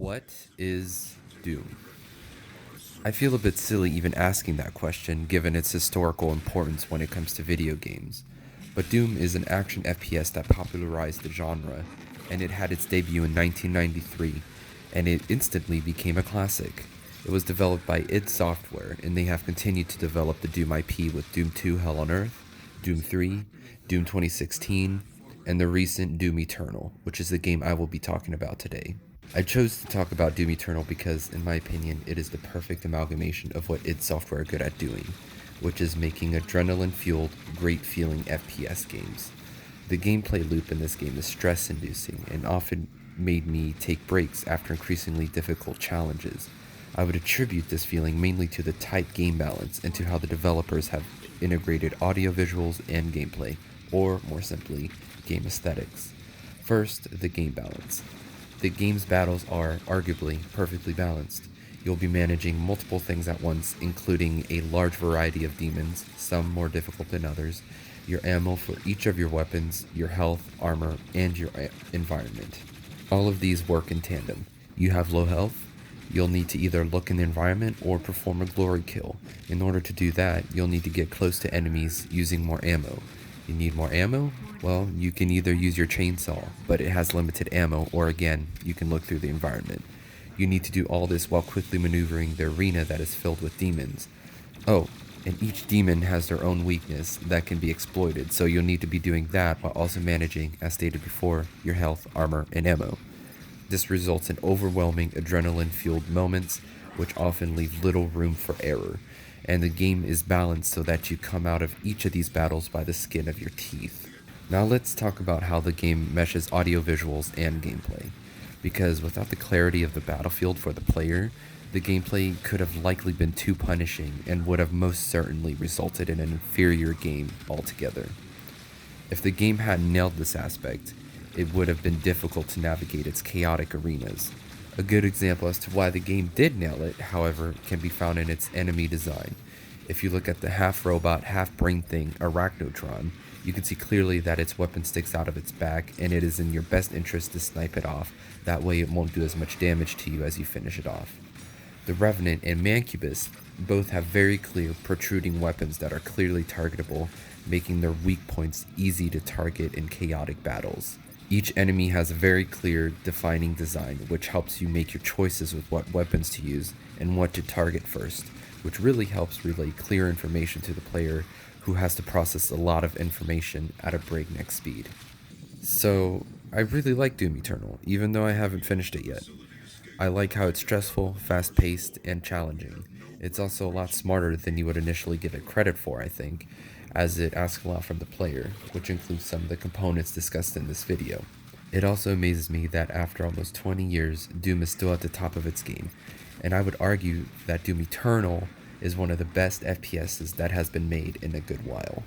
What is Doom? I feel a bit silly even asking that question given its historical importance when it comes to video games. But Doom is an action FPS that popularized the genre, and it had its debut in 1993, and it instantly became a classic. It was developed by id Software, and they have continued to develop the Doom IP with Doom 2 Hell on Earth, Doom 3, Doom 2016, and the recent Doom Eternal, which is the game I will be talking about today. I chose to talk about Doom Eternal because, in my opinion, it is the perfect amalgamation of what id Software are good at doing, which is making adrenaline-fueled, great-feeling FPS games. The gameplay loop in this game is stress-inducing and often made me take breaks after increasingly difficult challenges. I would attribute this feeling mainly to the tight game balance and to how the developers have integrated audio visuals and gameplay, or more simply, game aesthetics. First, the game balance. The game's battles are arguably perfectly balanced. You'll be managing multiple things at once, including a large variety of demons, some more difficult than others, your ammo for each of your weapons, your health, armor, and your environment. All of these work in tandem. You have low health, you'll need to either look in the environment or perform a glory kill. In order to do that, you'll need to get close to enemies using more ammo. You need more ammo? Well, you can either use your chainsaw, but it has limited ammo, or again, you can look through the environment. You need to do all this while quickly maneuvering the arena that is filled with demons. Oh, and each demon has their own weakness that can be exploited, so you'll need to be doing that while also managing, as stated before, your health, armor, and ammo. This results in overwhelming adrenaline-fueled moments, which often leave little room for error, and the game is balanced so that you come out of each of these battles by the skin of your teeth. Now let's talk about how the game meshes audio visuals and gameplay, because without the clarity of the battlefield for the player, the gameplay could have likely been too punishing and would have most certainly resulted in an inferior game altogether. If the game hadn't nailed this aspect, it would have been difficult to navigate its chaotic arenas. A good example as to why the game did nail it, however, can be found in its enemy design. If you look at the half-robot, half-brain thing, Arachnotron, you can see clearly that its weapon sticks out of its back, and it is in your best interest to snipe it off, that way it won't do as much damage to you as you finish it off. The Revenant and Mancubus both have very clear, protruding weapons that are clearly targetable, making their weak points easy to target in chaotic battles. Each enemy has a very clear, defining design, which helps you make your choices with what weapons to use and what to target first, which really helps relay clear information to the player who has to process a lot of information at a breakneck speed. So, I really like Doom Eternal, even though I haven't finished it yet. I like how it's stressful, fast-paced, and challenging. It's also a lot smarter than you would initially give it credit for, I think, as it asks a lot from the player, which includes some of the components discussed in this video. It also amazes me that after almost 20 years, Doom is still at the top of its game, and I would argue that Doom Eternal is one of the best FPSs that has been made in a good while.